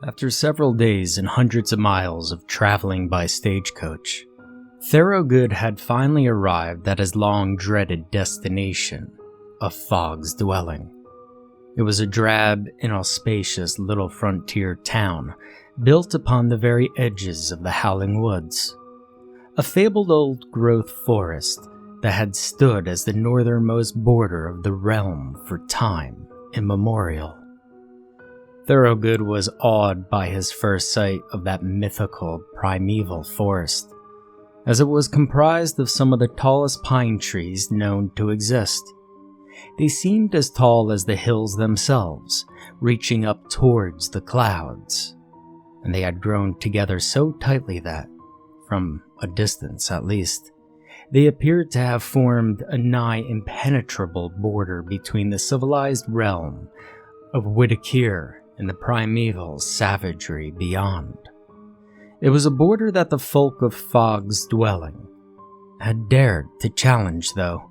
After several days and hundreds of miles of traveling by stagecoach, Thorogood had finally arrived at his long-dreaded destination of Fogg's dwelling. It was a drab, inauspicious little frontier town built upon the very edges of the Howling woods, a fabled old-growth forest that had stood as the northernmost border of the realm for time immemorial. Thorogood was awed by his first sight of that mythical primeval forest, as it was comprised of some of the tallest pine trees known to exist. They seemed as tall as the hills themselves, reaching up towards the clouds, and they had grown together so tightly that, from a distance at least, they appeared to have formed a nigh impenetrable border between the civilized realm of Whittaker and the primeval savagery beyond. It was a border that the folk of Fogg's dwelling had dared to challenge, though.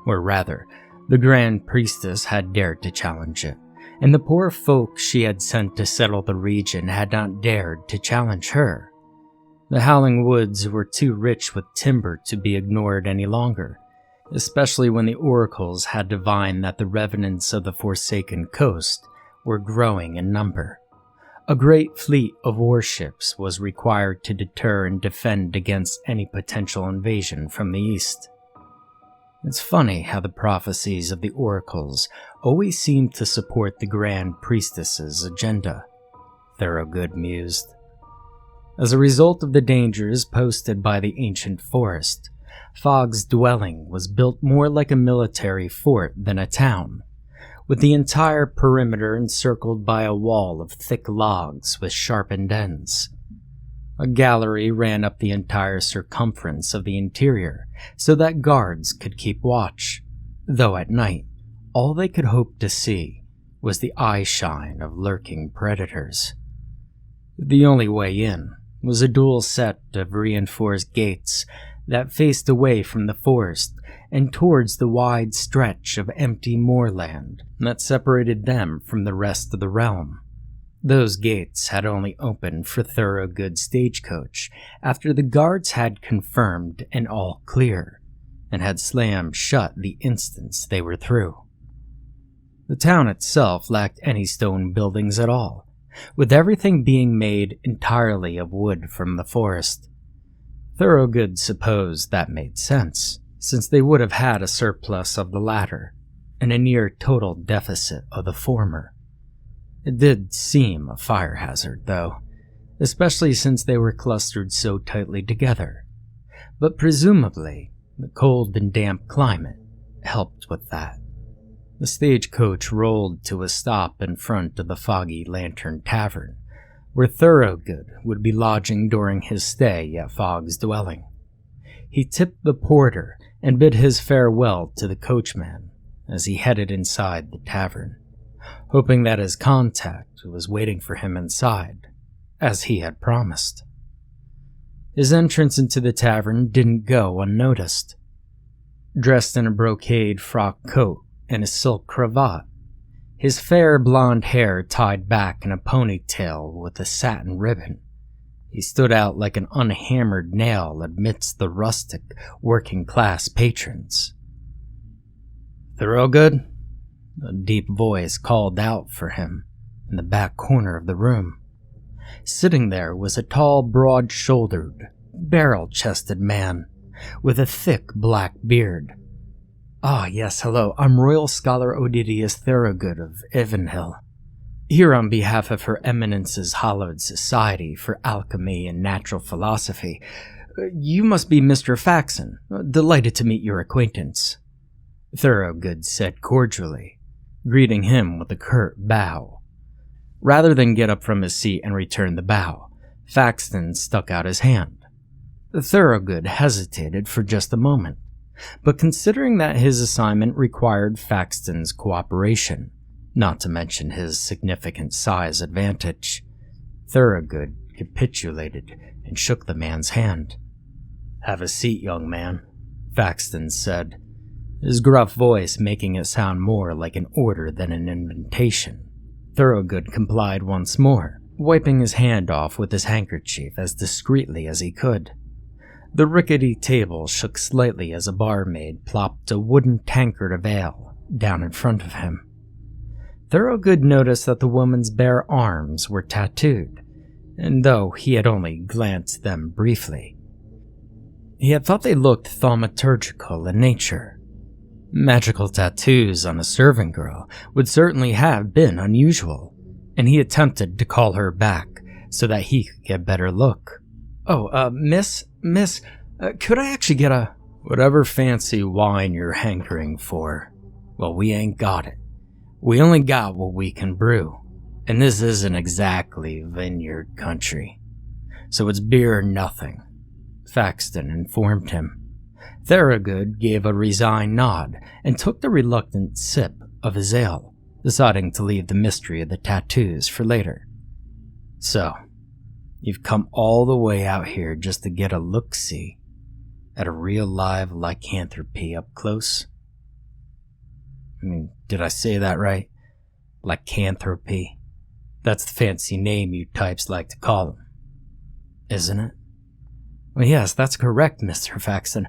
Or rather, the Grand Priestess had dared to challenge it, and the poor folk she had sent to settle the region had not dared to challenge her. The Howling Woods were too rich with timber to be ignored any longer, especially when the oracles had divined that the revenants of the Forsaken Coast were growing in number. A great fleet of warships was required to deter and defend against any potential invasion from the east. It's funny how the prophecies of the oracles always seem to support the Grand Priestess's agenda, Thorogood mused. As a result of the dangers posted by the ancient forest, Fogg's dwelling was built more like a military fort than a town, with the entire perimeter encircled by a wall of thick logs with sharpened ends. A gallery ran up the entire circumference of the interior so that guards could keep watch, though at night all they could hope to see was the eye-shine of lurking predators. The only way in was a dual set of reinforced gates that faced away from the forest and towards the wide stretch of empty moorland that separated them from the rest of the realm. Those gates had only opened for Thorogood's stagecoach after the guards had confirmed an all clear, and had slammed shut the instant they were through. The town itself lacked any stone buildings at all, with everything being made entirely of wood from the forest. Thorogood supposed that made sense, since they would have had a surplus of the latter, and a near total deficit of the former. It did seem a fire hazard, though, especially since they were clustered so tightly together, but presumably the cold and damp climate helped with that. The stagecoach rolled to a stop in front of the Foggy Lantern Tavern, where Thorogood would be lodging during his stay at Fogg's dwelling. He tipped the porter and bid his farewell to the coachman as he headed inside the tavern, hoping that his contact was waiting for him inside, as he had promised. His entrance into the tavern didn't go unnoticed. Dressed in a brocade frock coat and a silk cravat, his fair blonde hair tied back in a ponytail with a satin ribbon, he stood out like an unhammered nail amidst the rustic, working-class patrons. "Thorogood?" A deep voice called out for him in the back corner of the room. Sitting there was a tall, broad-shouldered, barrel-chested man with a thick black beard. "Ah, yes, hello. I'm Royal Scholar Odidius Thorogood of Ivanhill, here on behalf of Her Eminence's hallowed Society for Alchemy and Natural Philosophy. You must be Mr. Faxton. Delighted to meet your acquaintance," Thorogood said cordially, greeting him with a curt bow. Rather than get up from his seat and return the bow, Faxton stuck out his hand. Thorogood hesitated for just a moment, but considering that his assignment required Faxton's cooperation, not to mention his significant size advantage, Thorogood capitulated and shook the man's hand. "Have a seat, young man," Faxton said, his gruff voice making it sound more like an order than an invitation. Thorogood complied once more, wiping his hand off with his handkerchief as discreetly as he could. The rickety table shook slightly as a barmaid plopped a wooden tankard of ale down in front of him. Thorogood noticed that the woman's bare arms were tattooed, and though he had only glanced them briefly, he had thought they looked thaumaturgical in nature. Magical tattoos on a servant girl would certainly have been unusual, and he attempted to call her back so that he could get a better look. Miss, could I actually get a... Whatever fancy wine you're hankering for, well, we ain't got it. We only got what we can brew, and this isn't exactly vineyard country, so it's beer or nothing, Faxton informed him. Thorogood gave a resigned nod and took the reluctant sip of his ale, deciding to leave the mystery of the tattoos for later. So, you've come all the way out here just to get a look-see at a real live lycanthropy up close? I mean, did I say that right? Lycanthropy. That's the fancy name you types like to call them, isn't it? Well, yes, that's correct, Mr. Faxton,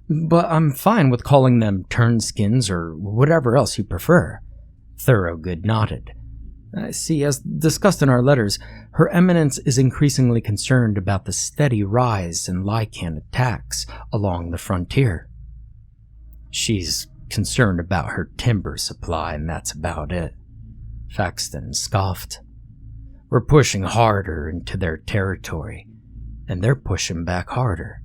but I'm fine with calling them turnskins or whatever else you prefer. Thorogood nodded. I see, as discussed in our letters, Her Eminence is increasingly concerned about the steady rise in lycan attacks along the frontier. She's concerned about her timber supply, and that's about it, Faxton scoffed. We're pushing harder into their territory, and they're pushing back harder.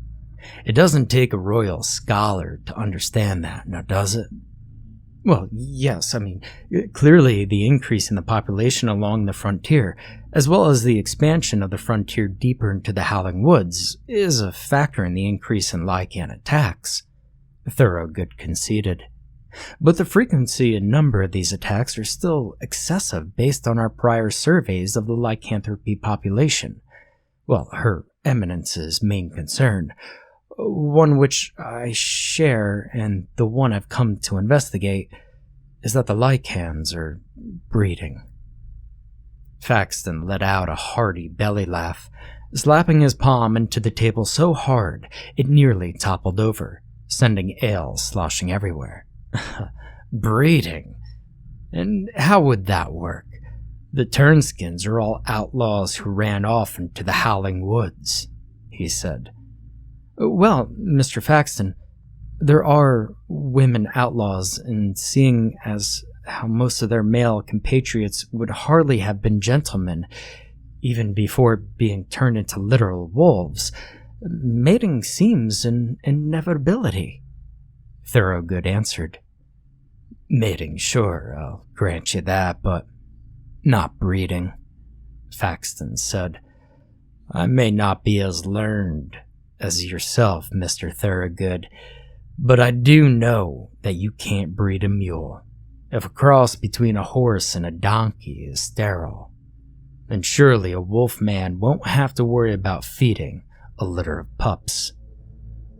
It doesn't take a royal scholar to understand that, now does it? Well, yes, I mean, clearly the increase in the population along the frontier, as well as the expansion of the frontier deeper into the Howling Woods, is a factor in the increase in lycan attacks, Thorogood conceded. But the frequency and number of these attacks are still excessive based on our prior surveys of the lycanthropy population. Well, Her Eminence's main concern, one which I share and the one I've come to investigate, is that the lycans are breeding. Faxton let out a hearty belly laugh, slapping his palm into the table so hard it nearly toppled over, sending ale sloshing everywhere. Breeding? And how would that work? The Turnskins are all outlaws who ran off into the Howling Woods, he said. Well, Mr. Faxton, there are women outlaws, and seeing as how most of their male compatriots would hardly have been gentlemen, even before being turned into literal wolves, mating seems an inevitability, Thorogood answered. Mating, sure, I'll grant you that, but not breeding, Faxton said. I may not be as learned as yourself, Mr. Thorogood, but I do know that you can't breed a mule. If a cross between a horse and a donkey is sterile, then surely a wolf man won't have to worry about feeding a litter of pups.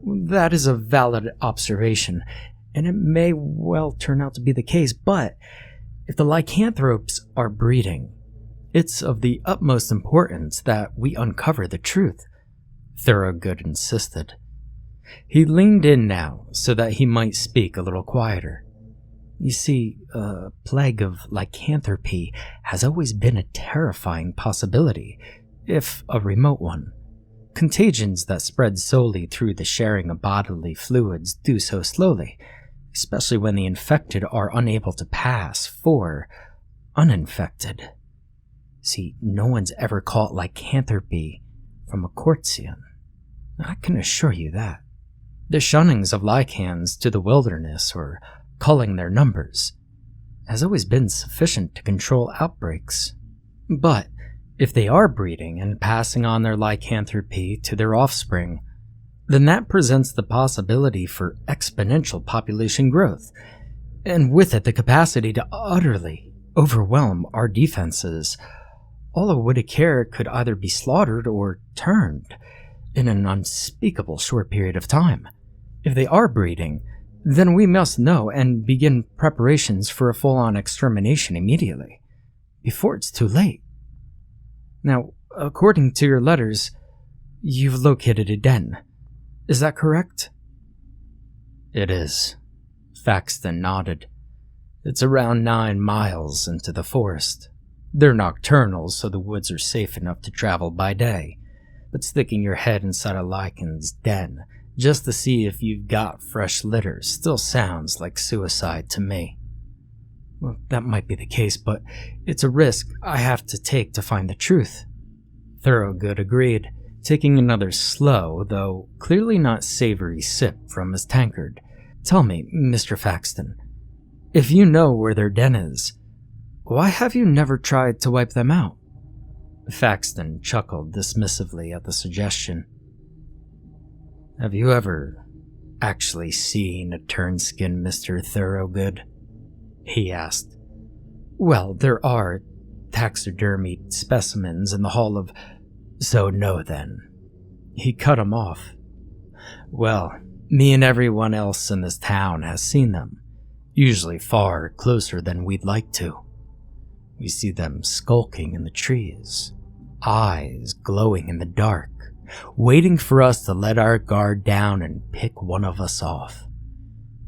That is a valid observation, and it may well turn out to be the case, but if the lycanthropes are breeding, it's of the utmost importance that we uncover the truth, Thorogood insisted. He leaned in now so that he might speak a little quieter. You see, a plague of lycanthropy has always been a terrifying possibility, if a remote one. Contagions that spread solely through the sharing of bodily fluids do so slowly, especially when the infected are unable to pass for uninfected. See, no one's ever caught lycanthropy from a courtesan. I can assure you that. The shunnings of lycans to the wilderness, or culling their numbers, has always been sufficient to control outbreaks. But if they are breeding and passing on their lycanthropy to their offspring, then that presents the possibility for exponential population growth, and with it the capacity to utterly overwhelm our defenses. All of Witticaire could either be slaughtered or turned in an unspeakable short period of time. If they are breeding, then we must know and begin preparations for a full-on extermination immediately, before it's too late. Now, according to your letters, you've located a den. Is that correct? It is. Faxton nodded. It's around 9 miles into the forest. They're nocturnal, so the woods are safe enough to travel by day, but sticking your head inside a lichen's den just to see if you've got fresh litter still sounds like suicide to me. Well, that might be the case, but it's a risk I have to take to find the truth. Thorogood agreed, taking another slow, though clearly not savory sip from his tankard. Tell me, Mr. Faxton, if you know where their den is, why have you never tried to wipe them out? Faxton chuckled dismissively at the suggestion. Have you ever actually seen a turnskin, Mr. Thorogood? He asked. Well, there are taxidermied specimens in the hall of... So no then. He cut him off. Well, me and everyone else in this town has seen them, usually far closer than we'd like to. We see them skulking in the trees, eyes glowing in the dark, waiting for us to let our guard down and pick one of us off.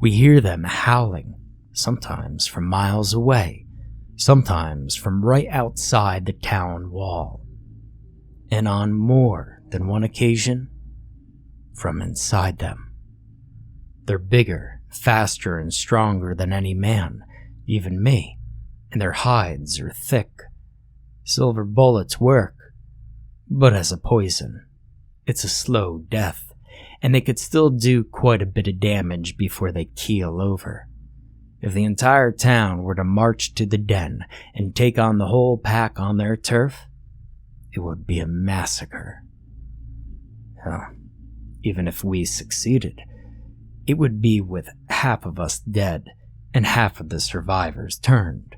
We hear them howling, sometimes from miles away, sometimes from right outside the town wall, and on more than one occasion, from inside them. They're bigger, faster, and stronger than any man, even me, and their hides are thick. Silver bullets work, but as a poison, it's a slow death, and they could still do quite a bit of damage before they keel over. If the entire town were to march to the den and take on the whole pack on their turf, it would be a massacre. Hell, even if we succeeded, it would be with half of us dead and half of the survivors turned,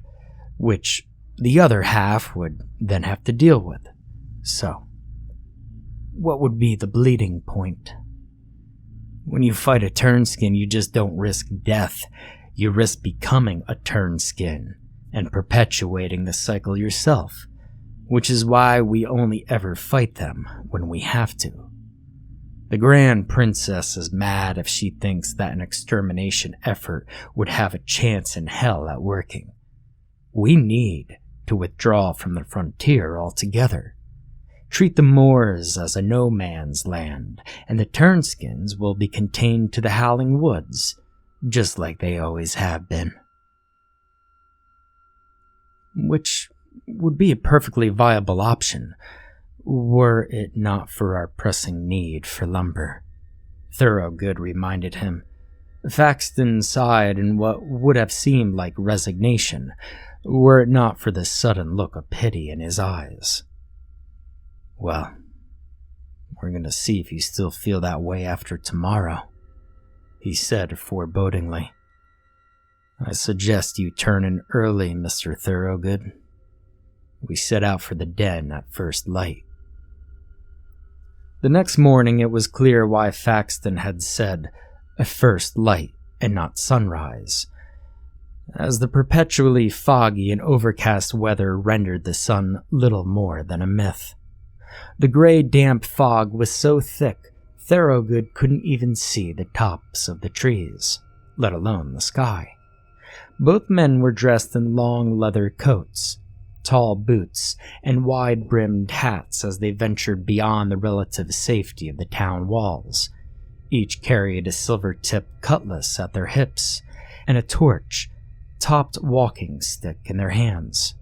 which the other half would then have to deal with. So, what would be the bleeding point? When you fight a turnskin, you just don't risk death. You risk becoming a turnskin and perpetuating the cycle yourself, which is why we only ever fight them when we have to. The Grand Princess is mad if she thinks that an extermination effort would have a chance in hell at working. We need to withdraw from the frontier altogether. Treat the moors as a no-man's land, and the turnskins will be contained to the Howling Woods, just like they always have been. Which would be a perfectly viable option, were it not for our pressing need for lumber. Thorogood reminded him. Faxton sighed in what would have seemed like resignation, were it not for the sudden look of pity in his eyes. Well, we're going to see if you still feel that way after tomorrow, he said forebodingly. I suggest you turn in early, Mr. Thorogood. We set out for the den at first light. The next morning it was clear why Faxton had said a first light and not sunrise, as the perpetually foggy and overcast weather rendered the sun little more than a myth. The gray, damp fog was so thick, Thorogood couldn't even see the tops of the trees, let alone the sky. Both men were dressed in long leather coats, tall boots, and wide-brimmed hats as they ventured beyond the relative safety of the town walls. Each carried a silver-tipped cutlass at their hips, and a torch-topped walking stick in their hands.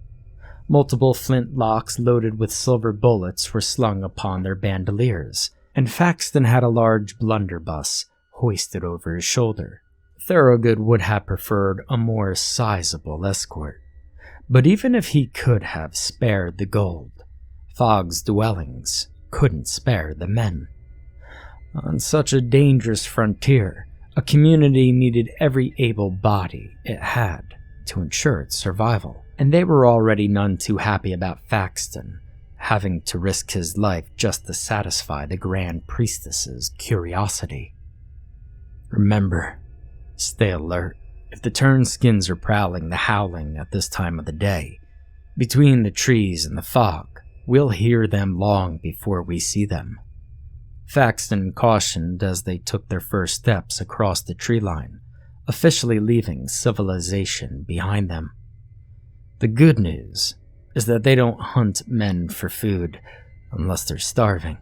Multiple flintlocks loaded with silver bullets were slung upon their bandoliers, and Faxton had a large blunderbuss hoisted over his shoulder. Thorogood would have preferred a more sizable escort, but even if he could have spared the gold, Fogg's dwellings couldn't spare the men. On such a dangerous frontier, a community needed every able body it had to ensure its survival, and they were already none too happy about Faxton having to risk his life just to satisfy the Grand Priestess's curiosity. Remember, stay alert. If the turnskins are prowling the Howling at this time of the day, between the trees and the fog, we'll hear them long before we see them." Faxton cautioned as they took their first steps across the tree line, officially leaving civilization behind them. The good news is that they don't hunt men for food unless they're starving,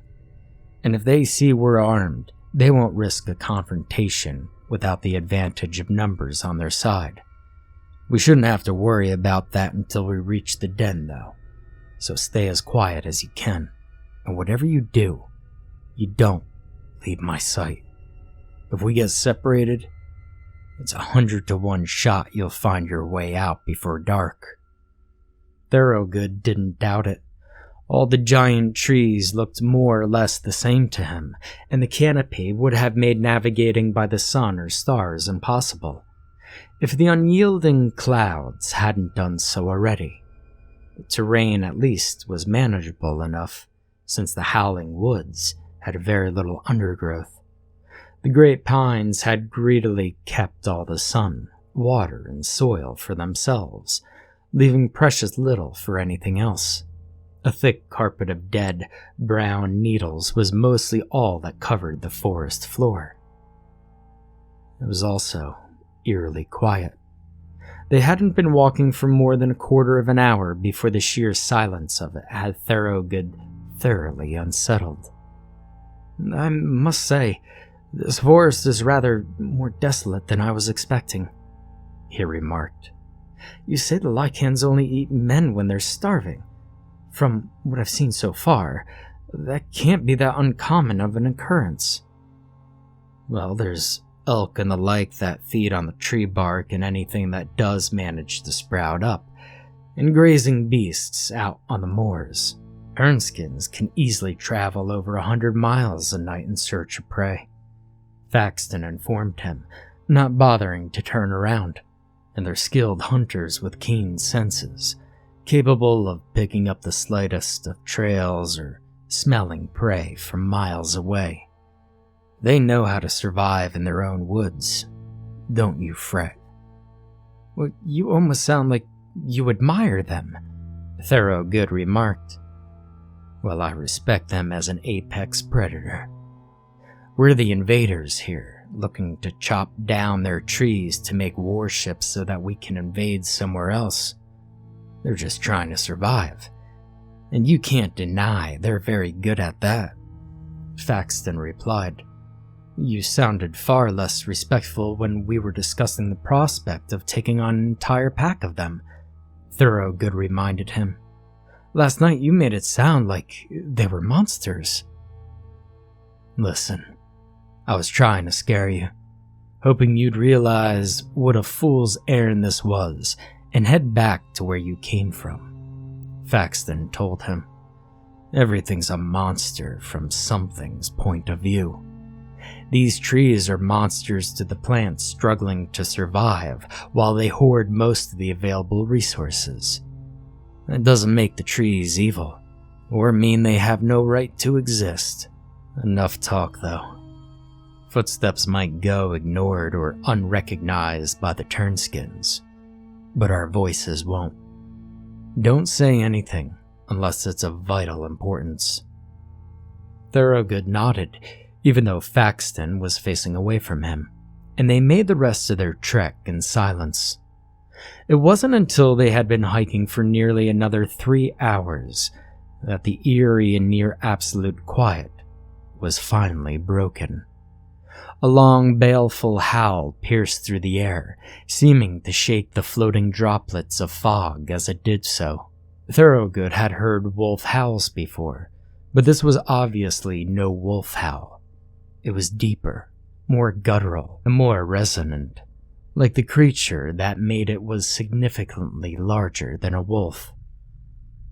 and if they see we're armed, they won't risk a confrontation without the advantage of numbers on their side. We shouldn't have to worry about that until we reach the den, though, so stay as quiet as you can, and whatever you do, you don't leave my sight. If we get separated, it's 100-to-1 shot you'll find your way out before dark. Thorogood didn't doubt it. All the giant trees looked more or less the same to him, and the canopy would have made navigating by the sun or stars impossible, if the unyielding clouds hadn't done so already. The terrain, at least, was manageable enough, since the Howling woods had very little undergrowth. The great pines had greedily kept all the sun, water, and soil for themselves, leaving precious little for anything else. A thick carpet of dead, brown needles was mostly all that covered the forest floor. It was also eerily quiet. They hadn't been walking for more than a quarter of an hour before the sheer silence of it had Thorogood thoroughly unsettled. "I must say, this forest is rather more desolate than I was expecting," he remarked. "You say the Lycans only eat men when they're starving. From what I've seen so far, that can't be that uncommon of an occurrence." "Well, there's elk and the like that feed on the tree bark and anything that does manage to sprout up, and grazing beasts out on the moors. Turnskins can easily travel over 100 miles a night in search of prey," Faxton informed him, not bothering to turn around. "And they're skilled hunters with keen senses, capable of picking up the slightest of trails or smelling prey from miles away. They know how to survive in their own woods. Don't you fret." "Well, you almost sound like you admire them," Thorogood remarked. "Well, I respect them as an apex predator. We're the invaders here, looking to chop down their trees to make warships so that we can invade somewhere else. They're just trying to survive, and you can't deny they're very good at that," Faxton replied. "You sounded far less respectful when we were discussing the prospect of taking on an entire pack of them," Thorogood reminded him. "Last night you made it sound like they were monsters." "Listen, I was trying to scare you, hoping you'd realize what a fool's errand this was and head back to where you came from," Faxton told him. "Everything's a monster from something's point of view. These trees are monsters to the plants struggling to survive while they hoard most of the available resources. That doesn't make the trees evil, or mean they have no right to exist. Enough talk, though. Footsteps might go ignored or unrecognized by the Turnskins, but our voices won't. Don't say anything unless it's of vital importance." Thorogood nodded, even though Faxton was facing away from him, and they made the rest of their trek in silence. It wasn't until they had been hiking for nearly another 3 hours that the eerie and near absolute quiet was finally broken. A long, baleful howl pierced through the air, seeming to shake the floating droplets of fog as it did so. Thorogood had heard wolf howls before, but this was obviously no wolf howl. It was deeper, more guttural, and more resonant, like the creature that made it was significantly larger than a wolf.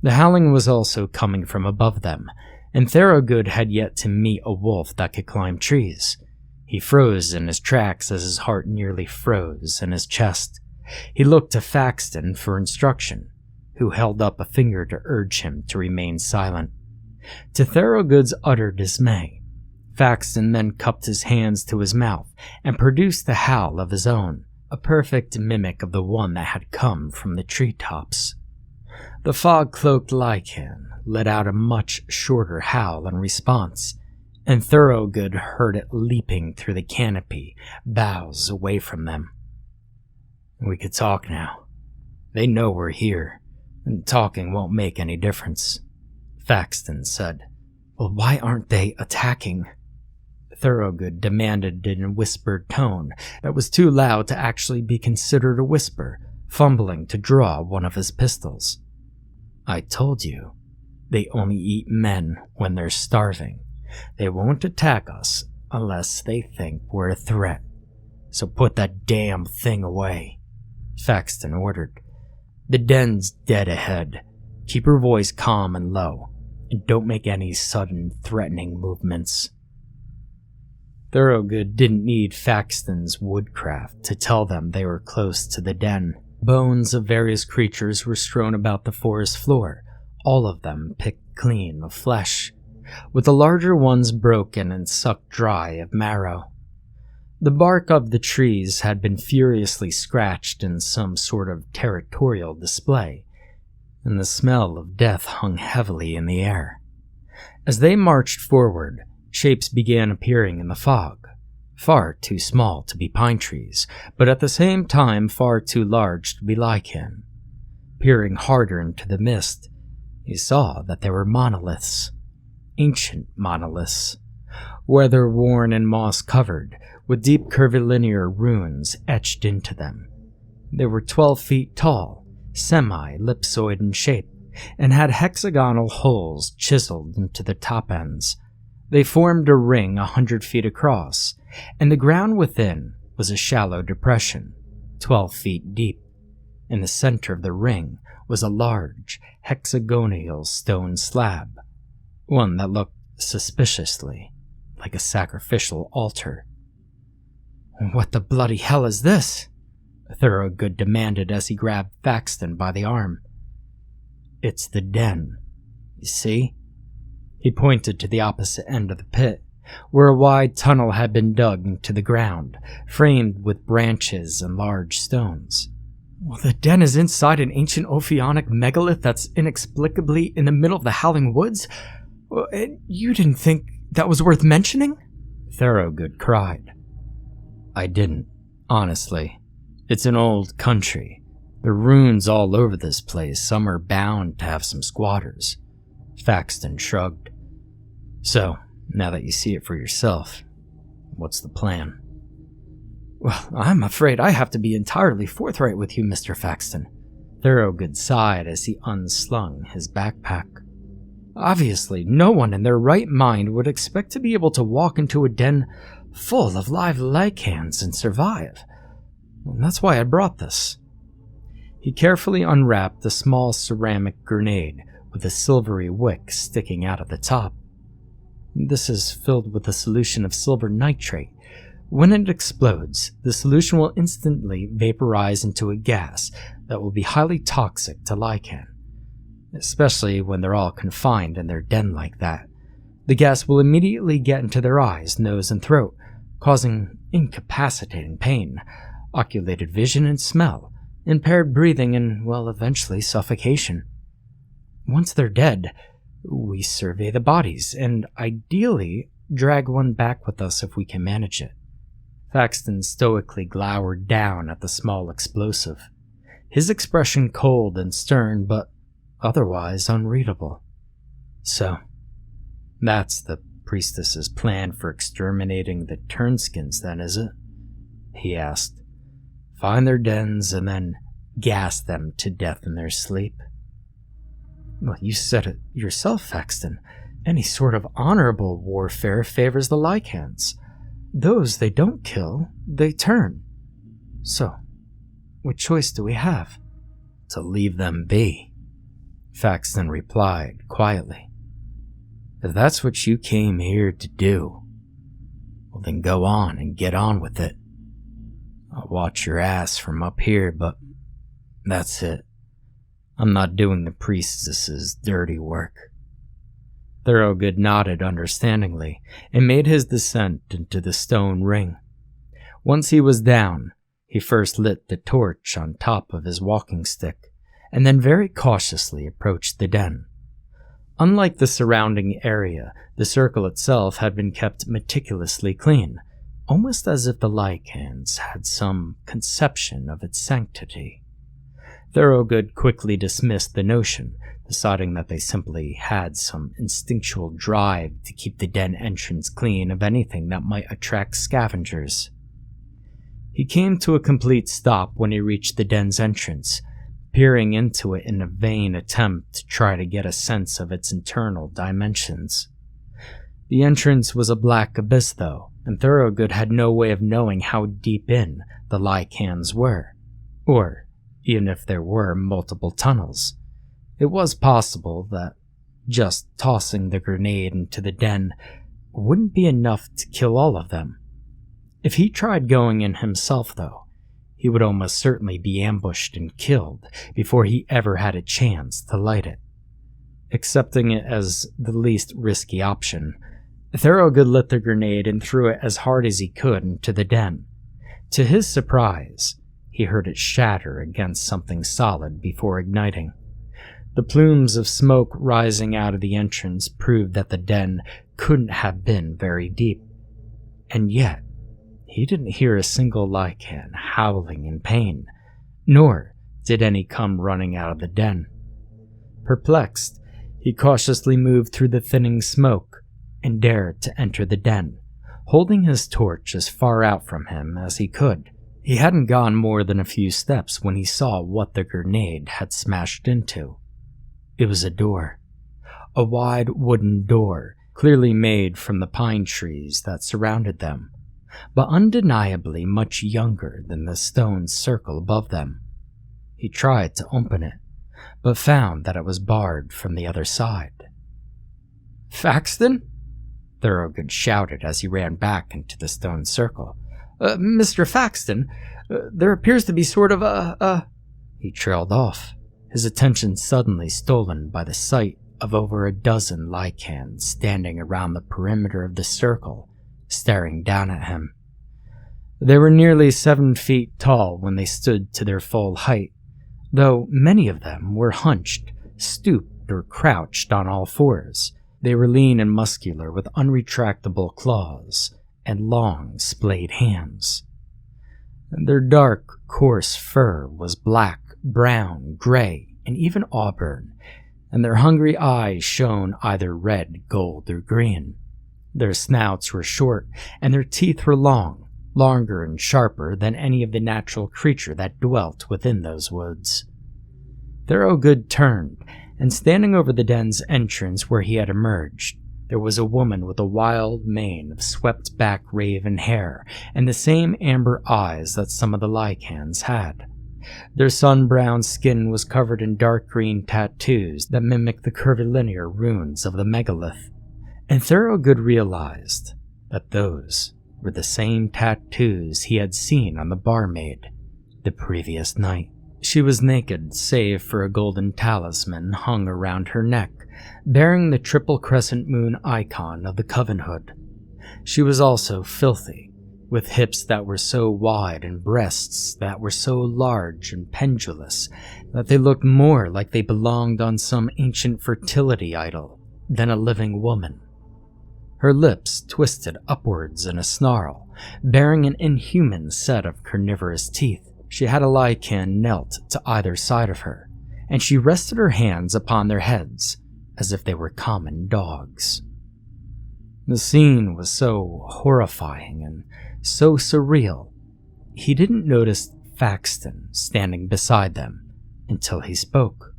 The howling was also coming from above them, and Thorogood had yet to meet a wolf that could climb trees. He froze in his tracks as his heart nearly froze in his chest. He looked to Faxton for instruction, who held up a finger to urge him to remain silent. To Thorogood's utter dismay, Faxton then cupped his hands to his mouth and produced the howl of his own, a perfect mimic of the one that had come from the treetops. The fog-cloaked Lycan let out a much shorter howl in response, and Thorogood heard it leaping through the canopy, boughs away from them. "We could talk now. They know we're here, and talking won't make any difference," Faxton said. "Well, why aren't they attacking?" Thorogood demanded in a whispered tone that was too loud to actually be considered a whisper, fumbling to draw one of his pistols. "I told you, they only eat men when they're starving. They won't attack us unless they think we're a threat. So put that damn thing away," Faxton ordered. "The den's dead ahead. Keep your voice calm and low, and don't make any sudden threatening movements." Thorogood didn't need Faxton's woodcraft to tell them they were close to the den. Bones of various creatures were strewn about the forest floor, all of them picked clean of flesh, with the larger ones broken and sucked dry of marrow. The bark of the trees had been furiously scratched in some sort of territorial display, and the smell of death hung heavily in the air. As they marched forward, shapes began appearing in the fog, far too small to be pine trees, but at the same time far too large to be lichen. Peering harder into the mist, he saw that they were monoliths. Ancient monoliths, weather-worn and moss-covered, with deep curvilinear runes etched into them. They were 12 feet tall, semi-ellipsoid in shape, and had hexagonal holes chiseled into the top ends. They formed a ring 100 feet across, and the ground within was a shallow depression, 12 feet deep. In the center of the ring was a large, hexagonal stone slab, one that looked suspiciously like a sacrificial altar. "What the bloody hell is this?" Thorogood demanded as he grabbed Faxton by the arm. "It's the den. You see?" He pointed to the opposite end of the pit, where a wide tunnel had been dug into the ground, framed with branches and large stones. "Well, the den is inside an ancient Ophionic megalith that's inexplicably in the middle of the Howling Woods? You didn't think that was worth mentioning?" Thorogood cried. "I didn't, honestly. It's an old country. There are ruins all over this place. Some are bound to have some squatters." Faxton shrugged. "So, now that you see it for yourself, what's the plan?" "Well, I'm afraid I have to be entirely forthright with you, Mr. Faxton." Thorogood sighed as he unslung his backpack. "Obviously, no one in their right mind would expect to be able to walk into a den full of live lycans and survive. And that's why I brought this." He carefully unwrapped a small ceramic grenade with a silvery wick sticking out of the top. "This is filled with a solution of silver nitrate. When it explodes, the solution will instantly vaporize into a gas that will be highly toxic to lycan, especially when they're all confined in their den like that. The gas will immediately get into their eyes, nose, and throat, causing incapacitating pain, oculated vision and smell, impaired breathing, and, well, eventually suffocation. Once they're dead, we survey the bodies, and ideally drag one back with us if we can manage it." Faxton stoically glowered down at the small explosive, his expression cold and stern, but otherwise unreadable. "So, that's the priestess's plan for exterminating the Turnskins then, is it?" he asked. "Find their dens and then gas them to death in their sleep?" "Well, you said it yourself, Faxton. Any sort of honorable warfare favors the lycans. Those they don't kill, they turn. So, what choice do we have?" "To leave them be," Faxton replied quietly. "If that's what you came here to do, well then go on and get on with it. I'll watch your ass from up here, but that's it. I'm not doing the priestess's dirty work." Thorogood nodded understandingly and made his descent into the stone ring. Once he was down, he first lit the torch on top of his walking stick and then very cautiously approached the den. Unlike the surrounding area, the circle itself had been kept meticulously clean, almost as if the Lycans had some conception of its sanctity. Thorogood quickly dismissed the notion, deciding that they simply had some instinctual drive to keep the den entrance clean of anything that might attract scavengers. He came to a complete stop when he reached the den's entrance, peering into it in a vain attempt to try to get a sense of its internal dimensions. The entrance was a black abyss, though, and Thorogood had no way of knowing how deep in the Lycans were, or even if there were multiple tunnels. It was possible that just tossing the grenade into the den wouldn't be enough to kill all of them. If he tried going in himself, though, he would almost certainly be ambushed and killed before he ever had a chance to light it. Accepting it as the least risky option, Thorogood lit the grenade and threw it as hard as he could into the den. To his surprise, he heard it shatter against something solid before igniting. The plumes of smoke rising out of the entrance proved that the den couldn't have been very deep. And yet, he didn't hear a single Lycan howling in pain, nor did any come running out of the den. Perplexed, he cautiously moved through the thinning smoke and dared to enter the den, holding his torch as far out from him as he could. He hadn't gone more than a few steps when he saw what the grenade had smashed into. It was a door. A wide wooden door, clearly made from the pine trees that surrounded them, but undeniably much younger than the stone circle above them. He tried to open it, but found that it was barred from the other side. "Faxton?" Thorogood shouted as he ran back into the stone circle. Mr. Faxton, there appears to be sort of a... He trailed off, his attention suddenly stolen by the sight of over a dozen Lycans standing around the perimeter of the circle, staring down at him. They were nearly 7 feet tall when they stood to their full height, though many of them were hunched, stooped, or crouched on all fours. They were lean and muscular with unretractable claws and long, splayed hands. Their dark, coarse fur was black, brown, gray, and even auburn, and their hungry eyes shone either red, gold, or green. Their snouts were short, and their teeth were long, longer and sharper than any of the natural creature that dwelt within those woods. Thorogood turned, and standing over the den's entrance where he had emerged, there was a woman with a wild mane of swept-back raven hair and the same amber eyes that some of the Lycans had. Their sun-browned skin was covered in dark green tattoos that mimicked the curvilinear runes of the megalith, and Thorogood realized that those were the same tattoos he had seen on the barmaid the previous night. She was naked, save for a golden talisman hung around her neck, bearing the triple crescent moon icon of the Covenhood. She was also filthy, with hips that were so wide and breasts that were so large and pendulous that they looked more like they belonged on some ancient fertility idol than a living woman. Her lips twisted upwards in a snarl, bearing an inhuman set of carnivorous teeth. She had a Lycan knelt to either side of her, and she rested her hands upon their heads as if they were common dogs. The scene was so horrifying and so surreal, he didn't notice Faxton standing beside them until he spoke.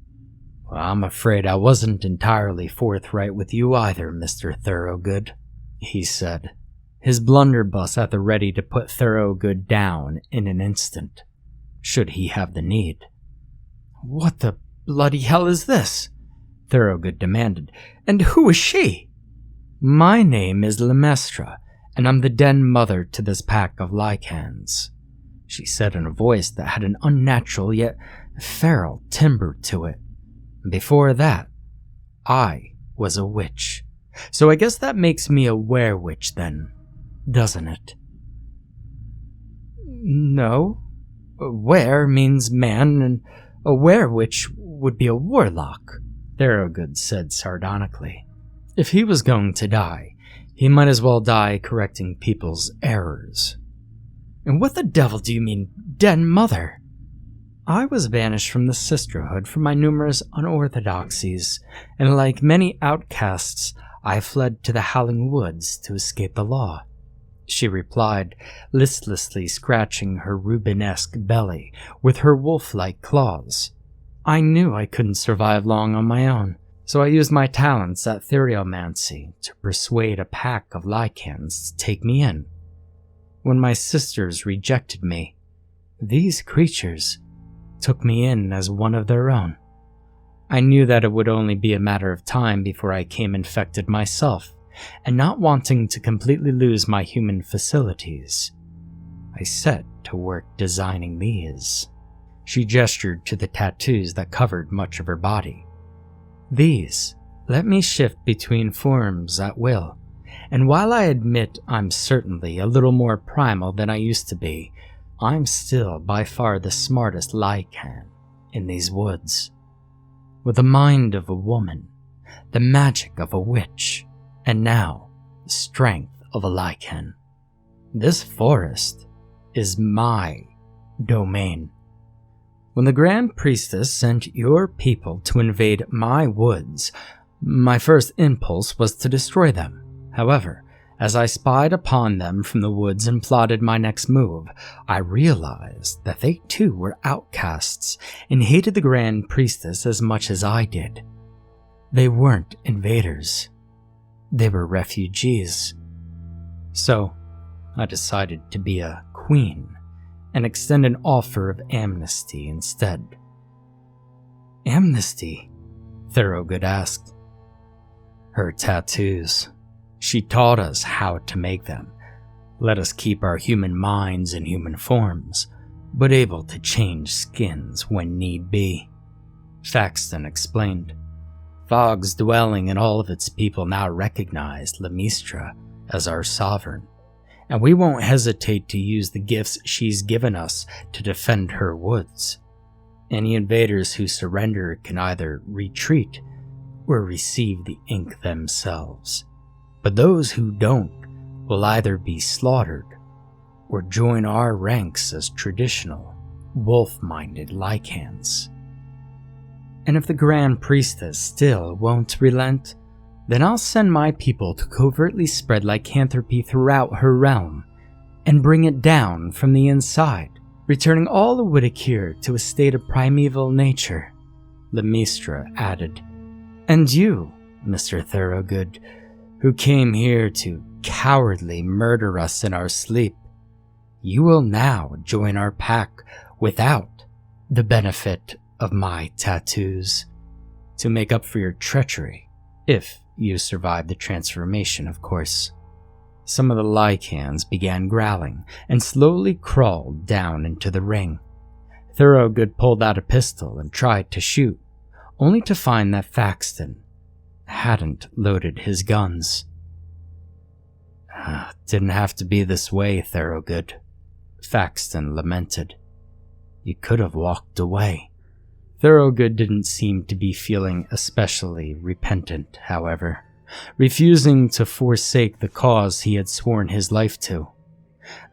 "Well, I'm afraid I wasn't entirely forthright with you either, Mr. Thorogood," he said, his blunderbuss at the ready to put Thorogood down in an instant, should he have the need. "What the bloody hell is this?" Thorogood demanded. "And who is she?" "My name is Lemestra, and I'm the den mother to this pack of Lycans," she said in a voice that had an unnatural yet feral timbre to it. "Before that, I was a witch. So I guess that makes me a werewitch then, doesn't it?" "No. Were means man, and a werewitch, would be a warlock, Thorogood said sardonically. If he was going to die, he might as well die correcting people's errors. And what the devil do you mean, dead mother? I was banished from the sisterhood for my numerous unorthodoxies, and like many outcasts, I fled to the Howling woods to escape the law, she replied, listlessly scratching her Rubenesque belly with her wolf-like claws. I knew I couldn't survive long on my own, so I used my talents at theriomancy to persuade a pack of lycans to take me in. When my sisters rejected me, these creatures took me in as one of their own. I knew that it would only be a matter of time before I came infected myself, and not wanting to completely lose my human facilities, I set to work designing these. She gestured to the tattoos that covered much of her body. These let me shift between forms at will, and while I admit I'm certainly a little more primal than I used to be, I'm still by far the smartest lycan in these woods. With the mind of a woman, the magic of a witch, and now the strength of a lycan. This forest is my domain. When the Grand Priestess sent your people to invade my woods, my first impulse was to destroy them. However, as I spied upon them from the woods and plotted my next move, I realized that they too were outcasts and hated the Grand Priestess as much as I did. They weren't invaders. They were refugees. So, I decided to be a queen and extend an offer of amnesty instead. Amnesty? Thorogood asked. Her tattoos. She taught us how to make them, let us keep our human minds in human forms, but able to change skins when need be. Faxton explained. Fog's dwelling and all of its people now recognize Lemistra as our sovereign, and we won't hesitate to use the gifts she's given us to defend her woods. Any invaders who surrender can either retreat or receive the ink themselves. But those who don't will either be slaughtered or join our ranks as traditional, wolf-minded lycans. And if the Grand Priestess still won't relent, then I'll send my people to covertly spread lycanthropy throughout her realm and bring it down from the inside, returning all the Whittakir to a state of primeval nature, Lemistra added. And you, Mr. Thorogood, who came here to cowardly murder us in our sleep, you will now join our pack without the benefit of my tattoos, to make up for your treachery, if you survive the transformation, of course. Some of the lycans began growling and slowly crawled down into the ring. Thorogood pulled out a pistol and tried to shoot, only to find that Faxton hadn't loaded his guns. Didn't have to be this way, Thorogood, Faxton lamented. You could have walked away. Thorogood didn't seem to be feeling especially repentant, however, refusing to forsake the cause he had sworn his life to.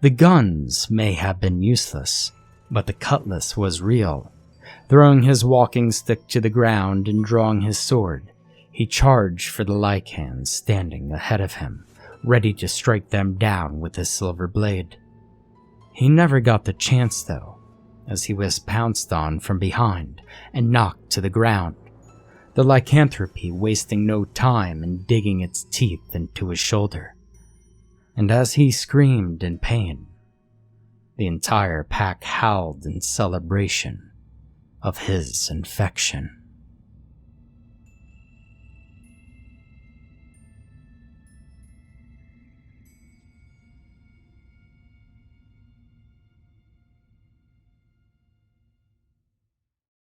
The guns may have been useless, but the cutlass was real. Throwing his walking stick to the ground and drawing his sword, he charged for the lycans standing ahead of him, ready to strike them down with his silver blade. He never got the chance, though, as he was pounced on from behind and knocked to the ground, the lycanthropy wasting no time in digging its teeth into his shoulder. And as he screamed in pain, the entire pack howled in celebration of his infection.